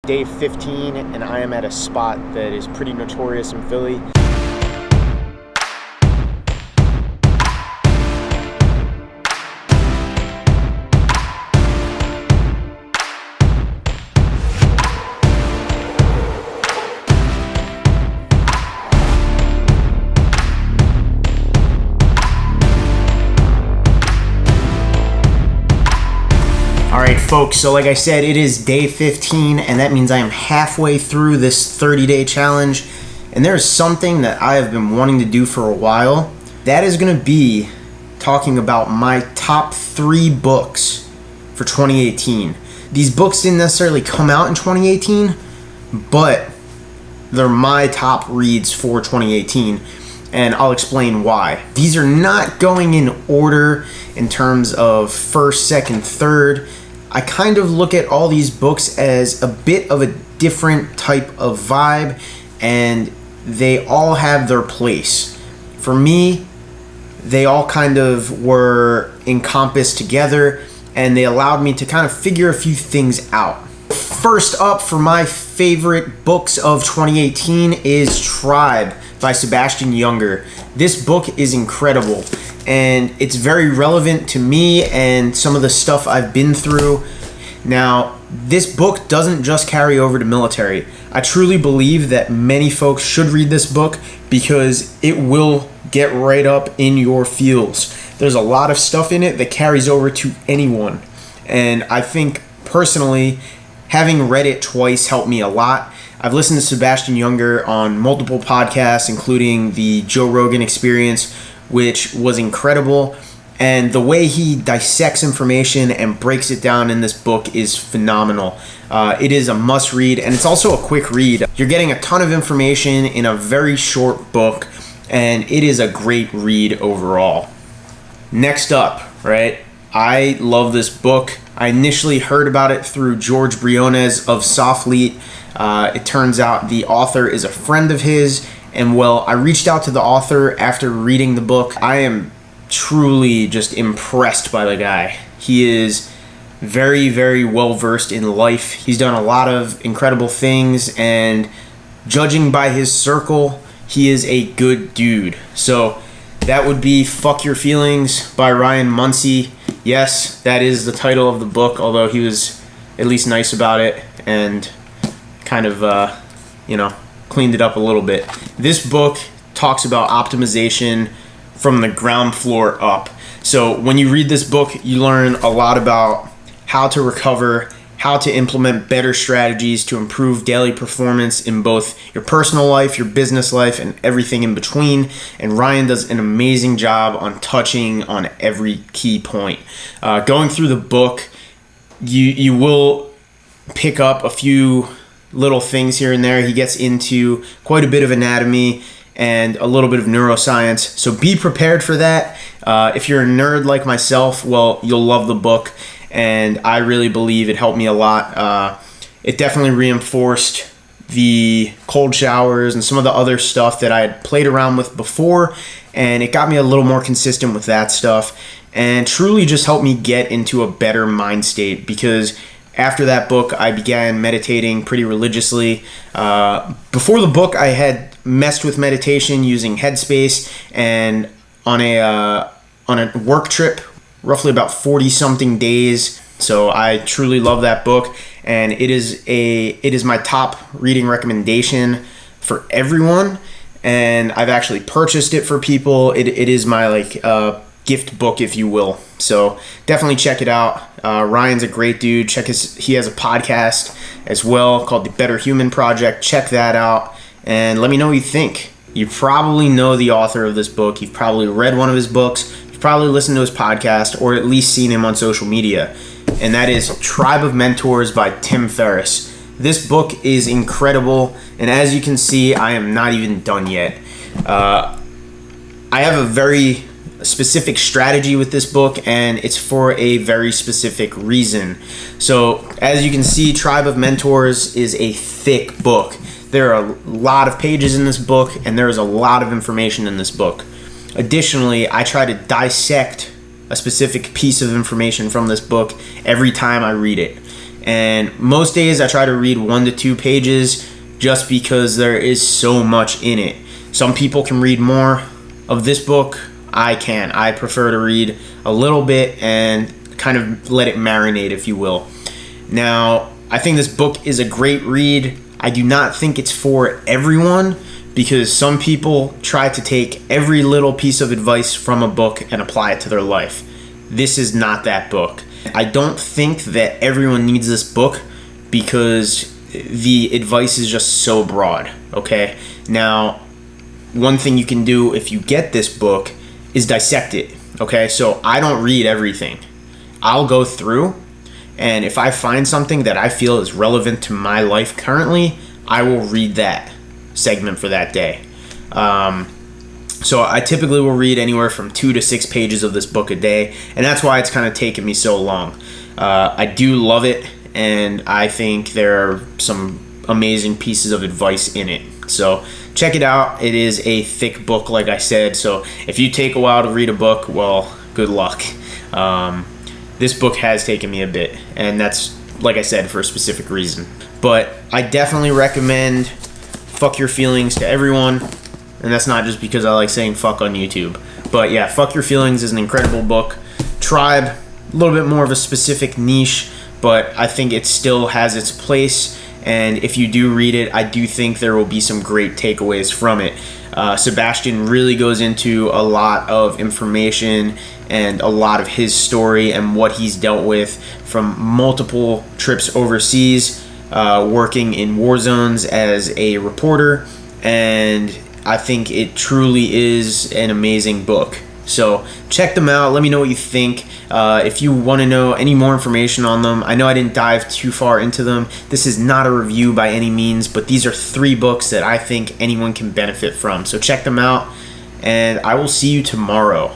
day 15, and I am at a spot that is pretty notorious in Philly. Alright folks, so like I said, it is day 15, and that means I am halfway through this 30-day challenge, and there's something that I have been wanting to do for a while. That is going to be talking about my top 3 books for 2018. These books didn't necessarily come out in 2018, but they're my top reads for 2018, and I'll explain why. These are not going in order in terms of first, second, third. I kind of look at all these books as a bit of a different type of vibe, and they all have their place. For me, they all kind of were encompassed together, and they allowed me to kind of figure a few things out. First up for my favorite books of 2018 is Tribe by Sebastian Junger. This book is incredible, and it's very relevant to me and some of the stuff I've been through. Now, this book doesn't just carry over to military. I truly believe that many folks should read this book because it will get right up in your feels. There's a lot of stuff in it that carries over to anyone, and I think personally, having read it twice helped me a lot. I've listened to Sebastian Junger on multiple podcasts, including the Joe Rogan Experience, which was incredible. And the way he dissects information and breaks it down in this book is phenomenal. It is a must read, and it's also a quick read. You're getting a ton of information in a very short book, and it is a great read overall. Next up, right? I love this book. I initially heard about it through George Briones of Soflete. It turns out the author is a friend of his, and well, I reached out to the author after reading the book. I am truly just impressed by the guy. He is very, very well versed in life. He's done a lot of incredible things, and judging by his circle, he is a good dude. So that would be Fuck Your Feelings by Ryan Munsey. Yes, that is the title of the book, although he was at least nice about it and kind of, cleaned it up a little bit. This book talks about optimization from the ground floor up. So when you read this book, you learn a lot about how to recover, how to implement better strategies to improve daily performance in both your personal life, your business life, and everything in between. And Ryan does an amazing job on touching on every key point. Going through the book, you will pick up a few little things here and there. He gets into quite a bit of anatomy and a little bit of neuroscience, so be prepared for that. If you're a nerd like myself, well, you'll love the book, and I really believe it helped me a lot. It definitely reinforced the cold showers and some of the other stuff that I had played around with before, and it got me a little more consistent with that stuff, and truly just helped me get into a better mind state, because after that book, I began meditating pretty religiously. Before the book, I had messed with meditation using Headspace, and on a work trip, roughly about 40-something days. So I truly love that book, and it is my top reading recommendation for everyone. And I've actually purchased it for people. It is my gift book, if you will. So definitely check it out. Ryan's a great dude. He has a podcast as well called The Better Human Project. Check that out and let me know what you think. You probably know the author of this book. You've probably read one of his books. You've probably listened to his podcast or at least seen him on social media. And that is Tribe of Mentors by Tim Ferriss. This book is incredible, and as you can see, I am not even done yet. I have a very specific strategy with this book, and it's for a very specific reason. So as you can see, Tribe of Mentors is a thick book. There are a lot of pages in this book, and there is a lot of information in this book. Additionally, I try to dissect a specific piece of information from this book every time I read it. And most days I try to read 1 to 2 pages just because there is so much in it. Some people can read more of this book. I can't. I prefer to read a little bit and kind of let it marinate, if you will. Now, I think this book is a great read. I do not think it's for everyone because some people try to take every little piece of advice from a book and apply it to their life. This is not that book. I don't think that everyone needs this book because the advice is just so broad, okay? Now, one thing you can do if you get this book is dissect it, okay? So I don't read everything. I'll go through, and if I find something that I feel is relevant to my life currently, I will read that segment for that day. So I typically will read anywhere from 2 to 6 pages of this book a day, and that's why it's kind of taken me so long. I do love it, and I think there are some amazing pieces of advice in it. So check it out. It is a thick book, like I said, so if you take a while to read a book, well, good luck. This book has taken me a bit, and that's, like I said, for a specific reason. But I definitely recommend Fuck Your Feelings to everyone, and that's not just because I like saying fuck on YouTube. But yeah, Fuck Your Feelings is an incredible book. Tribe, a little bit more of a specific niche, but I think it still has its place, and if you do read it, I do think there will be some great takeaways from it. Sebastian really goes into a lot of information and a lot of his story and what he's dealt with from multiple trips overseas, working in war zones as a reporter, and I think it truly is an amazing book. So check them out. Let me know what you think. If you want to know any more information on them, I know I didn't dive too far into them. This is not a review by any means, but these are 3 books that I think anyone can benefit from. So check them out, and I will see you tomorrow.